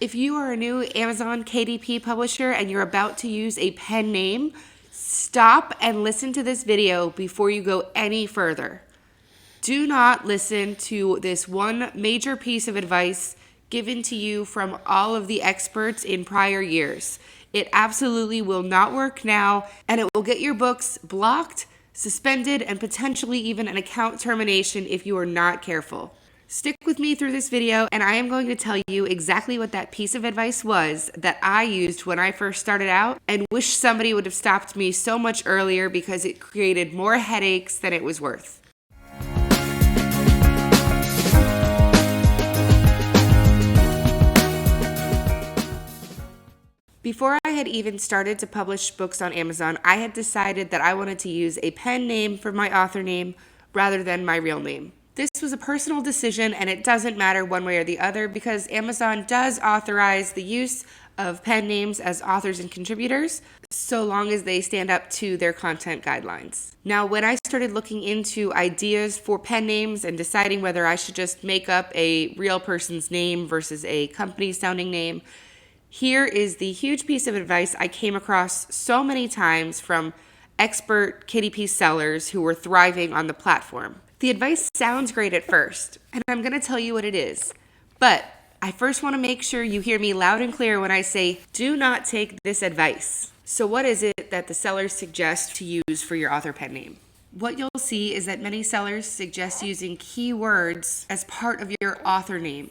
If you are a new Amazon KDP publisher and you're about to use a pen name, stop and listen to this video before you go any further. Do not listen to this one major piece of advice given to you from all of the experts in prior years. It absolutely will not work now, and it will get your books blocked, suspended, and potentially even an account termination if you are not careful. Stick with me through this video, and I am going to tell you exactly what that piece of advice was that I used when I first started out and wish somebody would have stopped me so much earlier because it created more headaches than it was worth. Before I had even started to publish books on Amazon, I had decided that I wanted to use a pen name for my author name rather than my real name. This was a personal decision, and it doesn't matter one way or the other because Amazon does authorize the use of pen names as authors and contributors, so long as they stand up to their content guidelines. Now, when I started looking into ideas for pen names and deciding whether I should just make up a real person's name versus a company-sounding name, here is the huge piece of advice I came across so many times from expert KDP sellers who were thriving on the platform. The advice sounds great at first, and I'm going to tell you what it is. But I first want to make sure you hear me loud and clear when I say, do not take this advice. So what is it that the sellers suggest to use for your author pen name? What you'll see is that many sellers suggest using keywords as part of your author name.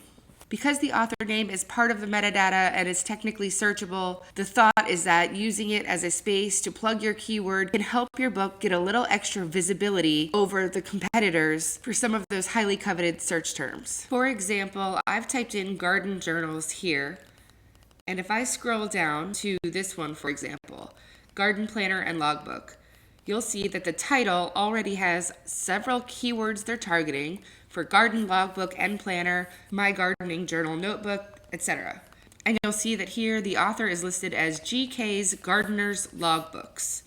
Because the author name is part of the metadata and is technically searchable, the thought is that using it as a space to plug your keyword can help your book get a little extra visibility over the competitors for some of those highly coveted search terms. For example, I've typed in garden journals here, and if I scroll down to this one, for example, garden planner and logbook, you'll see that the title already has several keywords they're targeting for garden logbook and planner, my gardening journal notebook, etc. And you'll see that here the author is listed as GK's Gardener's Logbooks.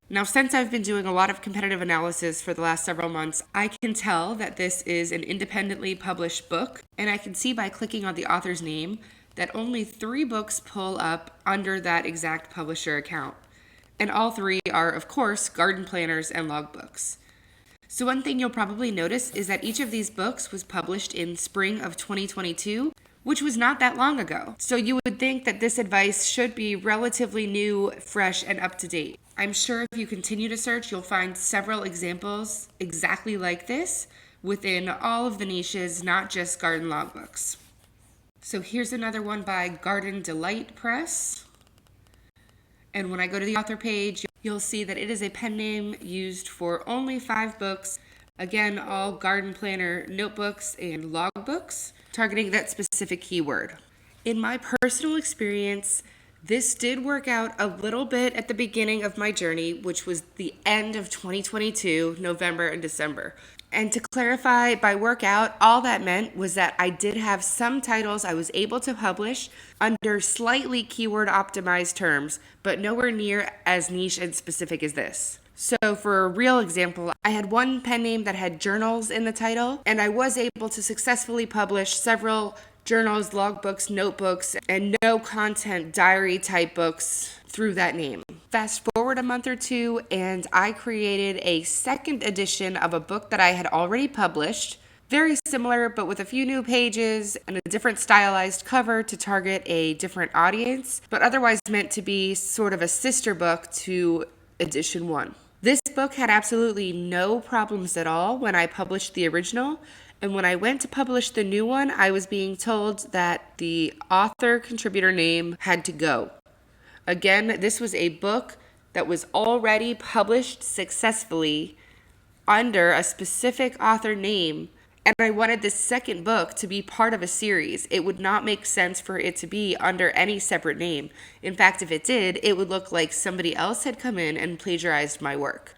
Now, since I've been doing a lot of competitive analysis for the last several months, I can tell that this is an independently published book, and I can see by clicking on the author's name that only 3 books pull up under that exact publisher account. And all 3 are, of course, garden planners and logbooks. So one thing you'll probably notice is that each of these books was published in spring of 2022, which was not that long ago. So you would think that this advice should be relatively new, fresh, and up to date. I'm sure if you continue to search, you'll find several examples exactly like this within all of the niches, not just garden logbooks. So here's another one by Garden Delight Press. And when I go to the author page, you'll see that it is a pen name used for only 5 books. Again, all garden planner notebooks and logbooks, targeting that specific keyword. In my personal experience, this did work out a little bit at the beginning of my journey, which was the end of 2022, November and December. And to clarify, by work out, all that meant was that I did have some titles I was able to publish under slightly keyword optimized terms, but nowhere near as niche and specific as this. So for a real example, I had one pen name that had journals in the title, and I was able to successfully publish several journals, logbooks, notebooks, and no content diary type books through that name. Fast forward a month or 2, and I created a second edition of a book that I had already published, very similar but with a few new pages and a different stylized cover to target a different audience, but otherwise meant to be sort of a sister book to edition 1. This book had absolutely no problems at all when I published the original, and when I went to publish the new one, I was being told that the author contributor name had to go. Again, this was a book that was already published successfully under a specific author name, and I wanted this second book to be part of a series. It would not make sense for it to be under any separate name. In fact, if it did, it would look like somebody else had come in and plagiarized my work.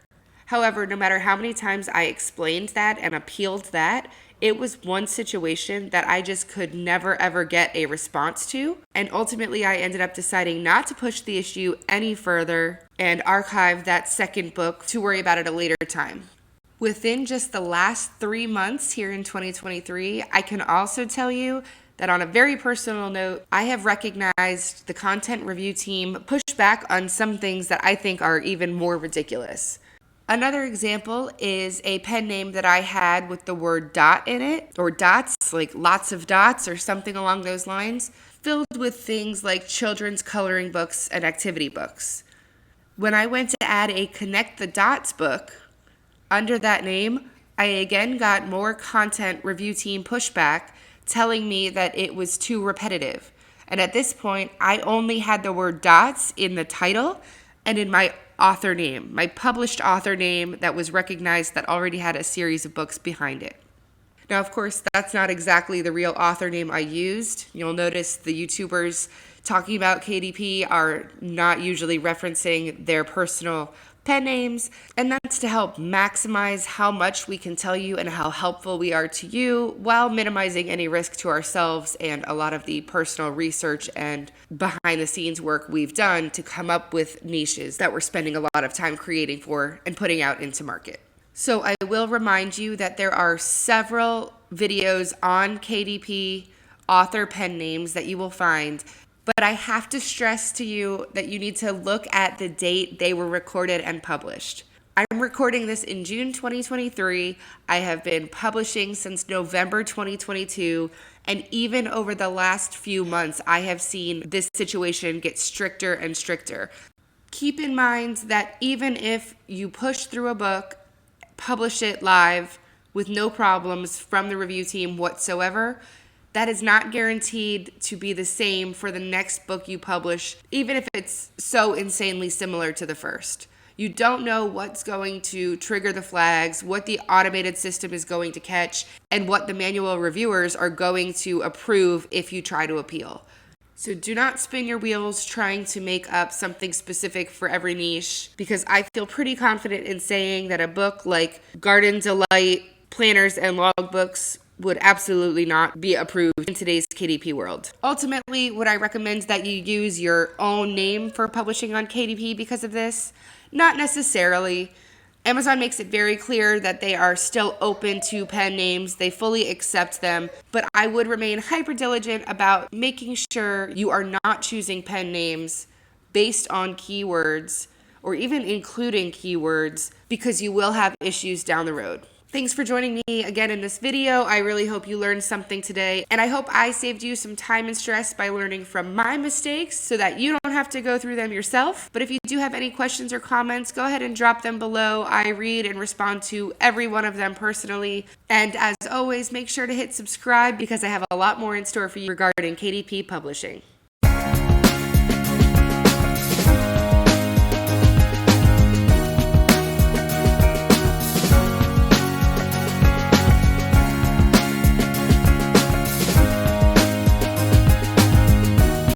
However, no matter how many times I explained that and appealed that, it was one situation that I just could never ever get a response to. And ultimately, I ended up deciding not to push the issue any further and archive that second book to worry about it a later time. Within just the last 3 months here in 2023, I can also tell you that on a very personal note, I have recognized the content review team push back on some things that I think are even more ridiculous. Another example is a pen name that I had with the word dot in it, or dots, like lots of dots or something along those lines, filled with things like children's coloring books and activity books. When I went to add a Connect the Dots book under that name, I again got more content review team pushback telling me that it was too repetitive. And at this point, I only had the word dots in the title and in my author name, my published author name that was recognized that already had a series of books behind it. Now, of course, that's not exactly the real author name I used. You'll notice the YouTubers talking about KDP are not usually referencing their personal pen names, and that's to help maximize how much we can tell you and how helpful we are to you while minimizing any risk to ourselves and a lot of the personal research and behind the scenes work we've done to come up with niches that we're spending a lot of time creating for and putting out into market. So I will remind you that there are several videos on KDP author pen names that you will find. But I have to stress to you that you need to look at the date they were recorded and published. I'm recording this in June 2023. I have been publishing since November 2022. And even over the last few months, I have seen this situation get stricter and stricter. Keep in mind that even if you push through a book, publish it live with no problems from the review team whatsoever, that is not guaranteed to be the same for the next book you publish, even if it's so insanely similar to the first. You don't know what's going to trigger the flags, what the automated system is going to catch, and what the manual reviewers are going to approve if you try to appeal. So do not spin your wheels trying to make up something specific for every niche, because I feel pretty confident in saying that a book like Garden Delight, Planners, and Logbooks would absolutely not be approved in today's KDP world. Ultimately, would I recommend that you use your own name for publishing on KDP because of this? Not necessarily. Amazon makes it very clear that they are still open to pen names. They fully accept them, but I would remain hyper diligent about making sure you are not choosing pen names based on keywords or even including keywords, because you will have issues down the road. Thanks for joining me again in this video. I really hope you learned something today, and I hope I saved you some time and stress by learning from my mistakes so that you don't have to go through them yourself. But if you do have any questions or comments, go ahead and drop them below. I read and respond to every one of them personally. And as always, make sure to hit subscribe because I have a lot more in store for you regarding KDP publishing.